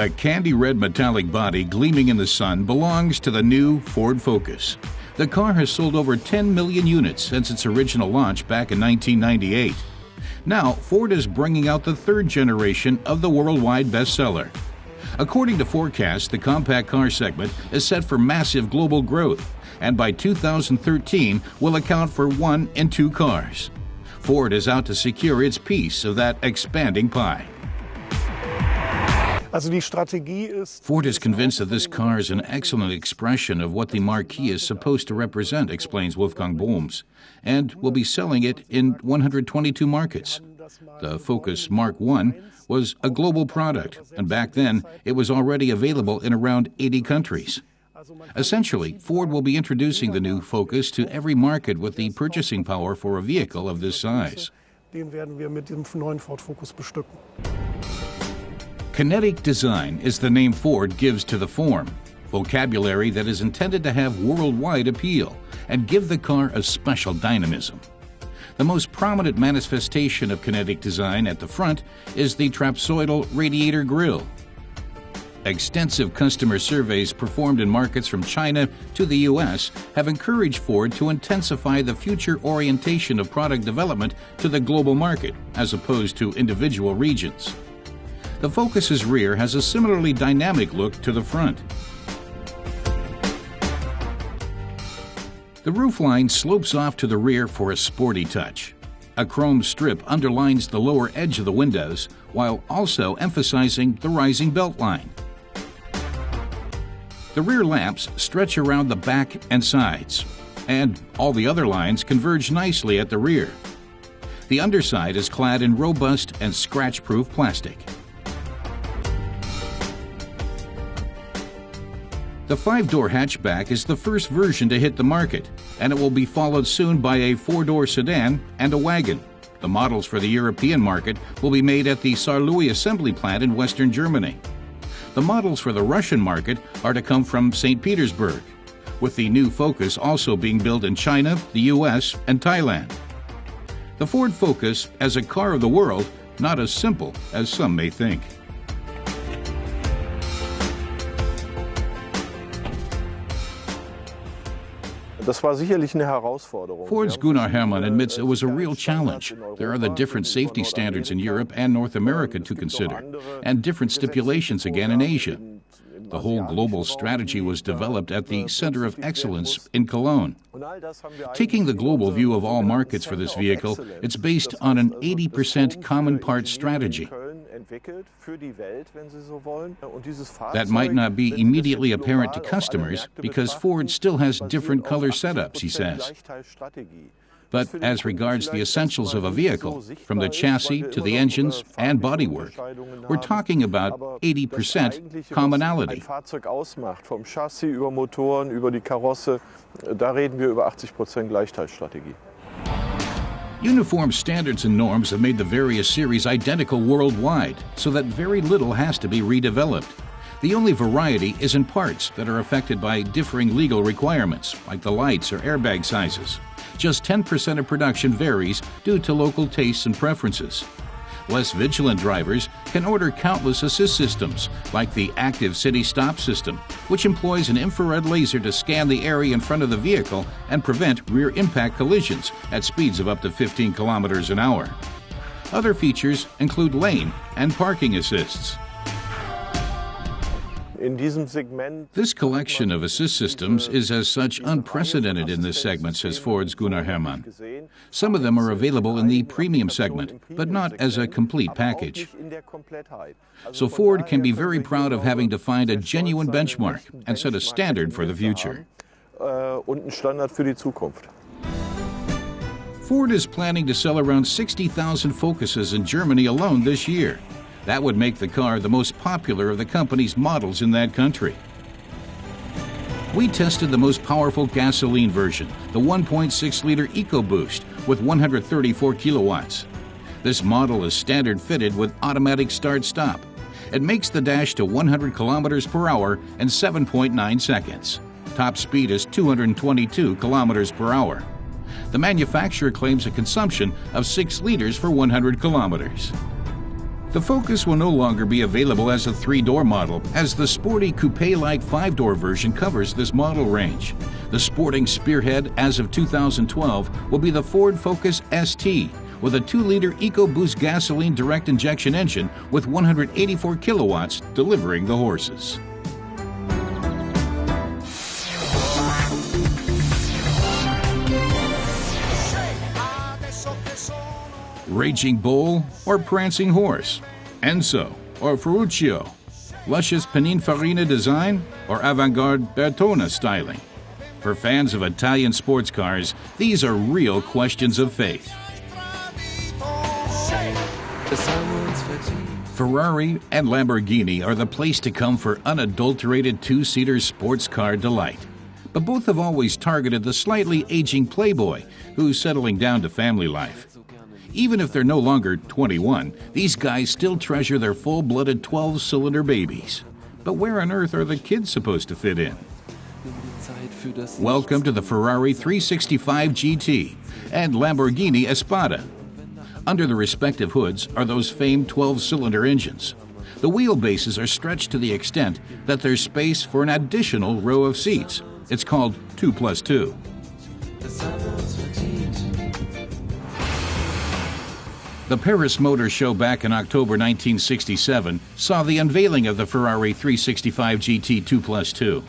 The candy red metallic body gleaming in the sun belongs to the new Ford Focus. The car has sold over 10 million units since its original launch back in 1998. Now, Ford is bringing out the third generation of the worldwide bestseller. According to forecasts, the compact car segment is set for massive global growth, and by 2013 will account for 1 in 2 cars. Ford is out to secure its piece of that expanding pie. Ford is convinced that this car is an excellent expression of what the marquee is supposed to represent, explains Wolfgang Bohms, and will be selling it in 122 markets. The Focus Mark I was a global product, and back then it was already available in around 80 countries. Essentially, Ford will be introducing the new Focus to every market with the purchasing power for a vehicle of this size. Kinetic design is the name Ford gives to the form, vocabulary that is intended to have worldwide appeal and give the car a special dynamism. The most prominent manifestation of kinetic design at the front is the trapezoidal radiator grille. Extensive customer surveys performed in markets from China to the U.S. have encouraged Ford to intensify the future orientation of product development to the global market as opposed to individual regions. The Focus's rear has a similarly dynamic look to the front. The roofline slopes off to the rear for a sporty touch. A chrome strip underlines the lower edge of the windows, while also emphasizing the rising belt line. The rear lamps stretch around the back and sides, and all the other lines converge nicely at the rear. The underside is clad in robust and scratch-proof plastic. The 5-door hatchback is the first version to hit the market, and it will be followed soon by a 4-door sedan and a wagon. The models for the European market will be made at the Saarlouis assembly plant in western Germany. The models for the Russian market are to come from St. Petersburg, with the new Focus also being built in China, the U.S., and Thailand. The Ford Focus as a car of the world, not as simple as some may think. Ford's Gunnar Herrmann admits it was a real challenge. There are the different safety standards in Europe and North America to consider, and different stipulations again in Asia. The whole global strategy was developed at the Center of Excellence in Cologne. Taking the global view of all markets for this vehicle, it's based on an 80% common parts strategy. That might not be immediately apparent to customers because Ford still has different color setups, he says. But as regards the essentials of a vehicle, from the chassis to the engines and bodywork, we're talking about 80% commonality. Uniform standards and norms have made the various series identical worldwide, so that very little has to be redeveloped. The only variety is in parts that are affected by differing legal requirements, like the lights or airbag sizes. Just 10% of production varies due to local tastes and preferences. Less vigilant drivers can order countless assist systems, like the Active City Stop system, which employs an infrared laser to scan the area in front of the vehicle and prevent rear impact collisions at speeds of up to 15 kilometers an hour. Other features include lane and parking assists. This collection of assist systems is as such unprecedented in this segment, says Ford's Gunnar Herrmann. Some of them are available in the premium segment, but not as a complete package. So Ford can be very proud of having defined a genuine benchmark and set a standard for the future. Ford is planning to sell around 60,000 Focuses in Germany alone this year. That would make the car the most popular of the company's models in that country. We tested the most powerful gasoline version, the 1.6-liter EcoBoost with 134 kilowatts. This model is standard fitted with automatic start-stop. It makes the dash to 100 kilometers per hour in 7.9 seconds. Top speed is 222 kilometers per hour. The manufacturer claims a consumption of 6 liters for 100 kilometers. The Focus will no longer be available as a 3-door model, as the sporty coupe-like 5-door version covers this model range. The sporting spearhead as of 2012 will be the Ford Focus ST, with a 2-liter EcoBoost gasoline direct injection engine with 184 kilowatts delivering the horses. Raging bull or prancing horse, Enzo or Ferruccio, luscious Pininfarina design or avant-garde Bertone styling. For fans of Italian sports cars, these are real questions of faith. Ferrari and Lamborghini are the place to come for unadulterated 2-seater sports car delight. But both have always targeted the slightly aging playboy who's settling down to family life. Even if they're no longer 21, these guys still treasure their full-blooded 12-cylinder babies. But where on earth are the kids supposed to fit in? Welcome to the Ferrari 365 GT and Lamborghini Espada. Under the respective hoods are those famed 12-cylinder engines. The wheelbases are stretched to the extent that there's space for an additional row of seats. It's called 2+2. The Paris Motor Show back in October 1967 saw the unveiling of the Ferrari 365 GT 2+2.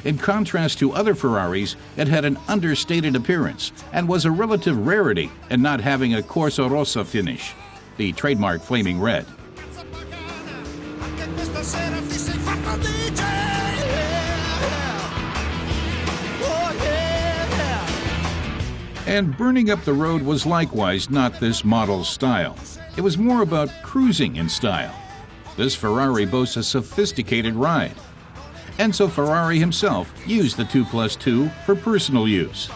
In contrast to other Ferraris, it had an understated appearance and was a relative rarity in not having a Corsa Rossa finish, the trademark flaming red. And burning up the road was likewise not this model's style. It was more about cruising in style. This Ferrari boasts a sophisticated ride. Enzo Ferrari himself used the 2+2 for personal use.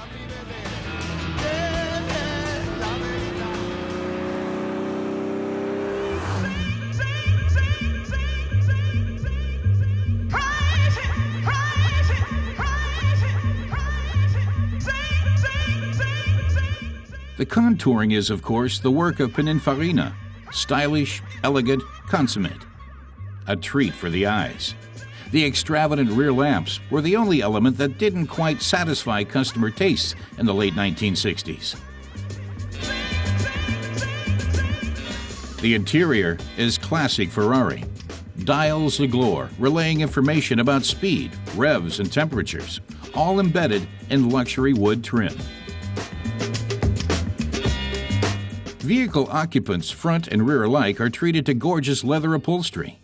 The contouring is, of course, the work of Pininfarina. Stylish, elegant, consummate. A treat for the eyes. The extravagant rear lamps were the only element that didn't quite satisfy customer tastes in the late 1960s. The interior is classic Ferrari. Dials galore, relaying information about speed, revs, and temperatures, all embedded in luxury wood trim. Vehicle occupants, front and rear alike, are treated to gorgeous leather upholstery.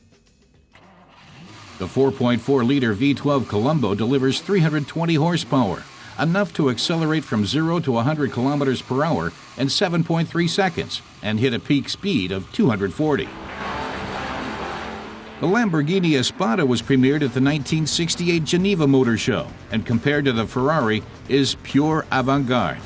The 4.4-liter V12 Colombo delivers 320 horsepower, enough to accelerate from 0 to 100 kilometers per hour in 7.3 seconds and hit a peak speed of 240. The Lamborghini Espada was premiered at the 1968 Geneva Motor Show and, compared to the Ferrari, is pure avant-garde.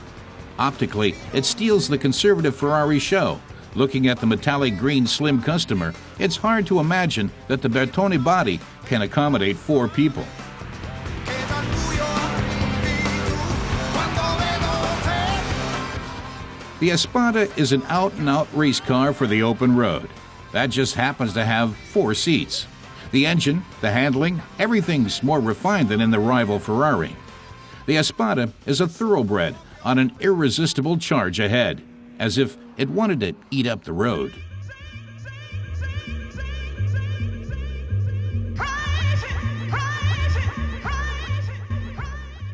Optically, it steals the conservative Ferrari show. Looking at the metallic green slim customer, it's hard to imagine that the Bertone body can accommodate 4 people. The Espada is an out-and-out race car for the open road. That just happens to have 4 seats. The engine, the handling, everything's more refined than in the rival Ferrari. The Espada is a thoroughbred on an irresistible charge ahead, as if it wanted to eat up the road.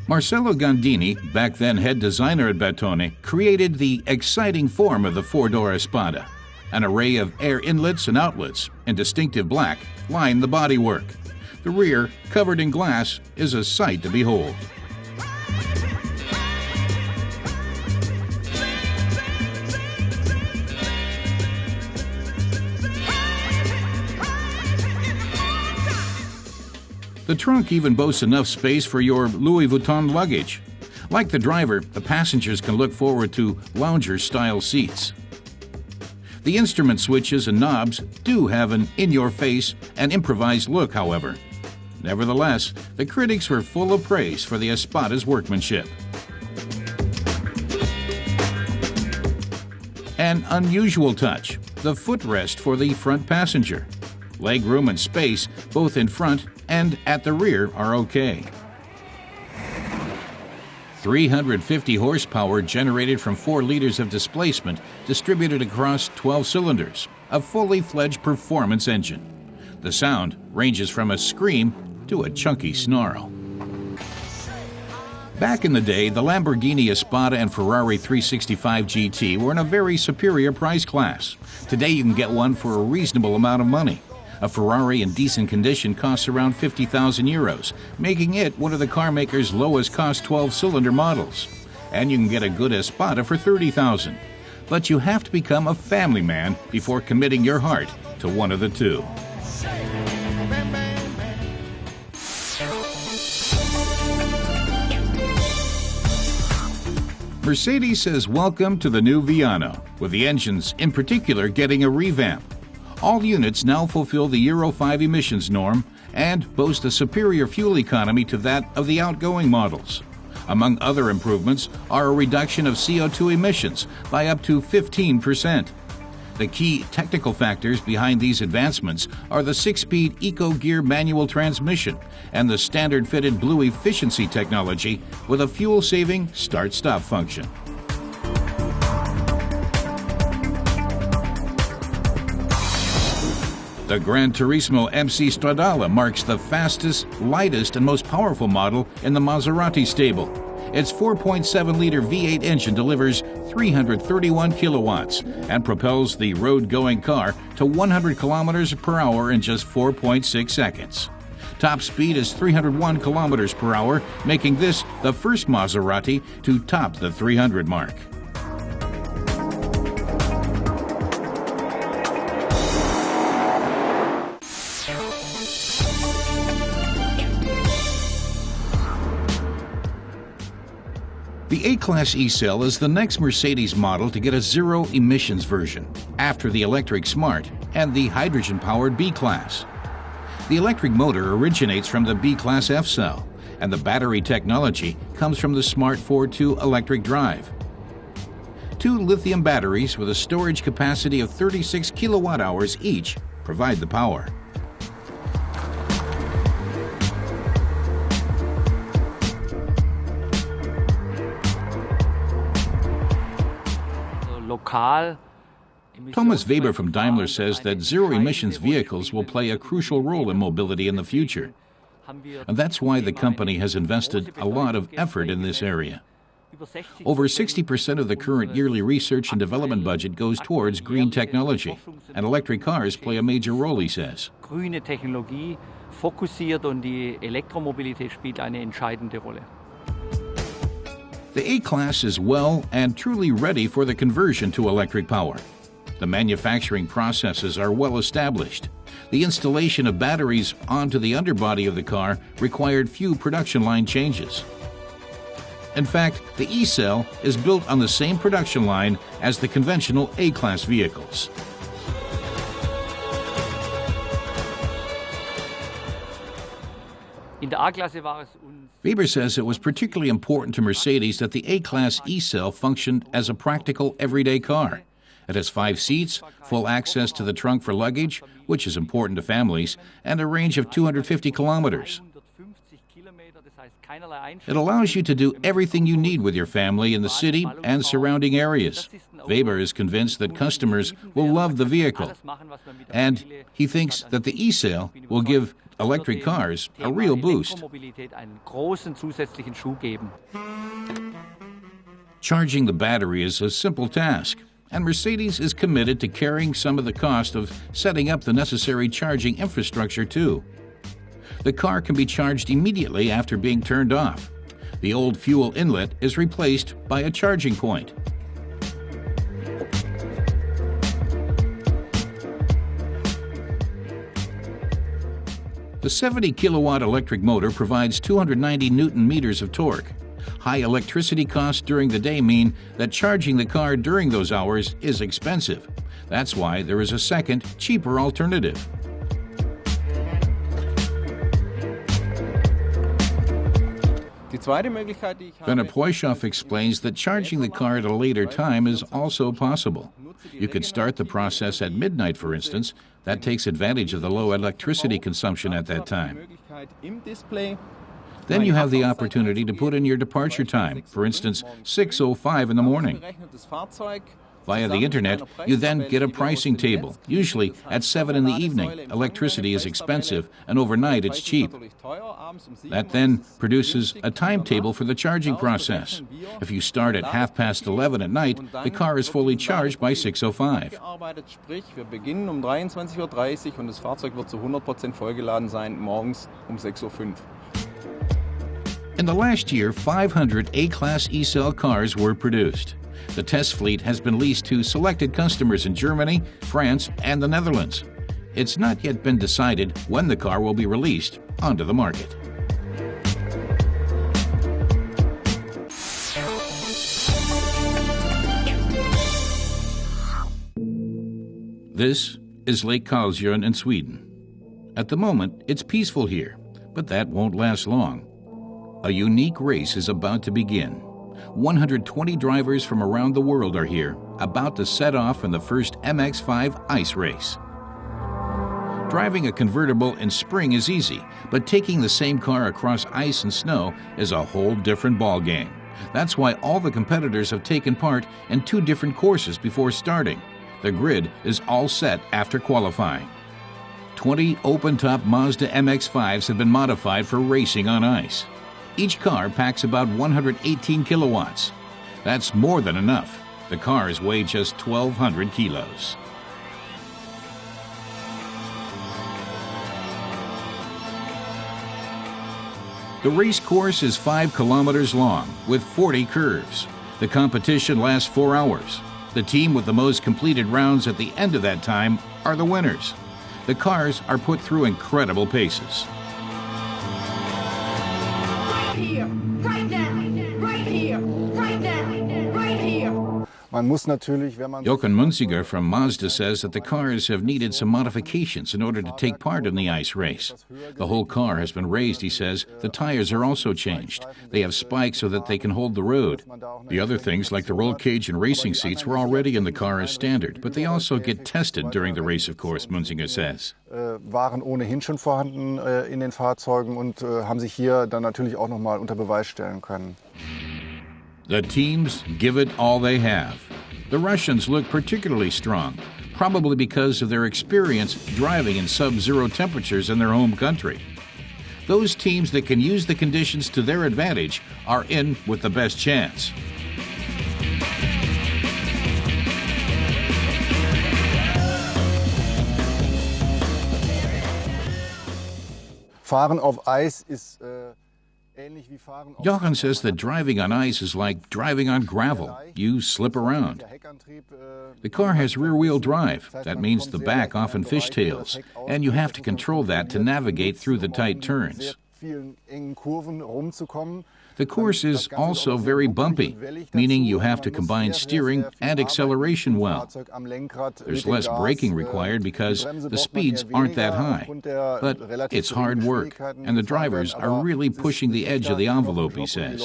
Marcello Gandini, back then head designer at Bertone, created the exciting form of the 4-door Espada. An array of air inlets and outlets in distinctive black line the bodywork. The rear, covered in glass, is a sight to behold. The trunk even boasts enough space for your Louis Vuitton luggage. Like the driver, the passengers can look forward to lounger-style seats. The instrument switches and knobs do have an in-your-face and improvised look, however. Nevertheless, the critics were full of praise for the Espada's workmanship. An unusual touch. the footrest for the front passenger. Legroom and space, both in front and at the rear, are okay. 350 horsepower generated from 4 liters of displacement distributed across 12 cylinders, a fully fledged performance engine. The sound ranges from a scream to a chunky snarl. Back in the day, the Lamborghini Espada and Ferrari 365 GT were in a very superior price class. Today you can get one for a reasonable amount of money. A Ferrari in decent condition costs around 50,000 euros, making it one of the car maker's lowest cost 12-cylinder models. And you can get a good Espada for 30,000. But you have to become a family man before committing your heart to one of the two. Mercedes says welcome to the new Viano, with the engines in particular getting a revamp. All units now fulfill the Euro 5 emissions norm and boast a superior fuel economy to that of the outgoing models. Among other improvements are a reduction of CO2 emissions by up to 15%. The key technical factors behind these advancements are the 6-speed Eco-Gear manual transmission and the standard-fitted Blue efficiency technology with a fuel-saving start-stop function. The Gran Turismo MC Stradale marks the fastest, lightest, and most powerful model in the Maserati stable. Its 4.7-liter V8 engine delivers 331 kilowatts and propels the road-going car to 100 kilometers per hour in just 4.6 seconds. Top speed is 301 kilometers per hour, making this the first Maserati to top the 300 mark. The A-Class E-Cell is the next Mercedes model to get a zero-emissions version, after the electric Smart and the hydrogen-powered B-Class. The electric motor originates from the B-Class F-Cell, and the battery technology comes from the Smart 4.2 electric drive. 2 lithium batteries with a storage capacity of 36 kilowatt-hours each provide the power. Thomas Weber from Daimler says that zero-emissions vehicles will play a crucial role in mobility in the future. And that's why the company has invested a lot of effort in this area. Over 60% of the current yearly research and development budget goes towards green technology, and electric cars play a major role, he says. Grüne Technologie fokussiert und die Elektromobilität spielt eine entscheidende Rolle. The A-Class is well and truly ready for the conversion to electric power. The manufacturing processes are well established. The installation of batteries onto the underbody of the car required few production line changes. In fact, the E-Cell is built on the same production line as the conventional A-Class vehicles. Weber says it was particularly important to Mercedes that the A-Class E-Cell functioned as a practical everyday car. It has 5 seats, full access to the trunk for luggage, which is important to families, and a range of 250 kilometers. It allows you to do everything you need with your family in the city and surrounding areas. Weber is convinced that customers will love the vehicle, and he thinks that the E-Cell will give electric cars a real boost. Charging the battery is a simple task, and Mercedes is committed to carrying some of the cost of setting up the necessary charging infrastructure too. The car can be charged immediately after being turned off. The old fuel inlet is replaced by a charging point. The 70-kilowatt electric motor provides 290 newton-meters of torque. High electricity costs during the day mean that charging the car during those hours is expensive. That's why there is a second, cheaper alternative. Werner Poischoff explains that charging the car at a later time is also possible. You could start the process at midnight, for instance. That takes advantage of the low electricity consumption at that time. Then you have the opportunity to put in your departure time, for instance, 6:05 in the morning. Via the internet, you then get a pricing table. Usually at 7 in the evening, electricity is expensive, and overnight it's cheap. That then produces a timetable for the charging process. If you start at 11:30 at night, the car is fully charged by 6:05. Wir beginnen um 23:30 Uhr und das Fahrzeug wird zu 100% vollgeladen sein morgens um 6:05 Uhr. In the last year, 500 A-Class E-Cell cars were produced. The test fleet has been leased to selected customers in Germany, France, and the Netherlands. It's not yet been decided when the car will be released onto the market. This is Lake Karlsjön in Sweden. At the moment, it's peaceful here, but that won't last long. A unique race is about to begin. 120 drivers from around the world are here, about to set off in the first MX-5 ice race. Driving a convertible in spring is easy, but taking the same car across ice and snow is a whole different ballgame. That's why all the competitors have taken part in 2 different courses before starting. The grid is all set after qualifying. 20 open-top Mazda MX-5s have been modified for racing on ice. Each car packs about 118 kilowatts. That's more than enough. The cars weigh just 1,200 kilos. The race course is 5 kilometers long with 40 curves. The competition lasts 4 hours. The team with the most completed rounds at the end of that time are the winners. The cars are put through incredible paces. Jochen Munziger from Mazda says that the cars have needed some modifications in order to take part in the ice race. The whole car has been raised, he says. The tires are also changed. They have spikes so that they can hold the road. The other things, like the roll cage and racing seats, were already in the car as standard, but they also get tested during the race, of course, Munziger says. Waren ohnehin schon vorhanden in den Fahrzeugen und haben sich hier dann natürlich auch noch mal unter Beweis stellen können. The teams give it all they have. The Russians look particularly strong, probably because of their experience driving in sub-zero temperatures in their home country. Those teams that can use the conditions to their advantage are in with the best chance. Fahren auf Eis ist Jochen says that driving on ice is like driving on gravel. You slip around. The car has rear-wheel drive. That means the back often fishtails, and you have to control that to navigate through the tight turns. The course is also very bumpy, meaning you have to combine steering and acceleration well. There's less braking required because the speeds aren't that high. But it's hard work, and the drivers are really pushing the edge of the envelope, he says.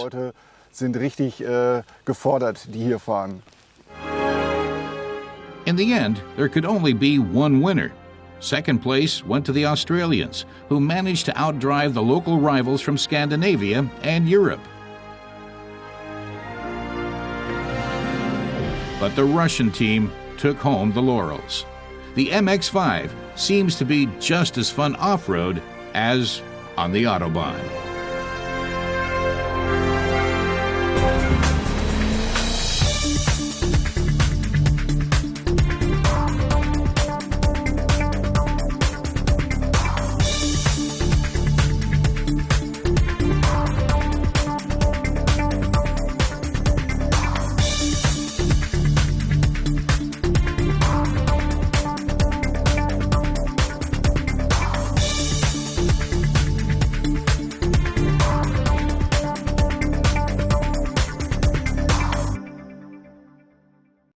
In the end, there could only be one winner. Second place went to the Australians, who managed to outdrive the local rivals from Scandinavia and Europe. But the Russian team took home the laurels. The MX-5 seems to be just as fun off-road as on the Autobahn.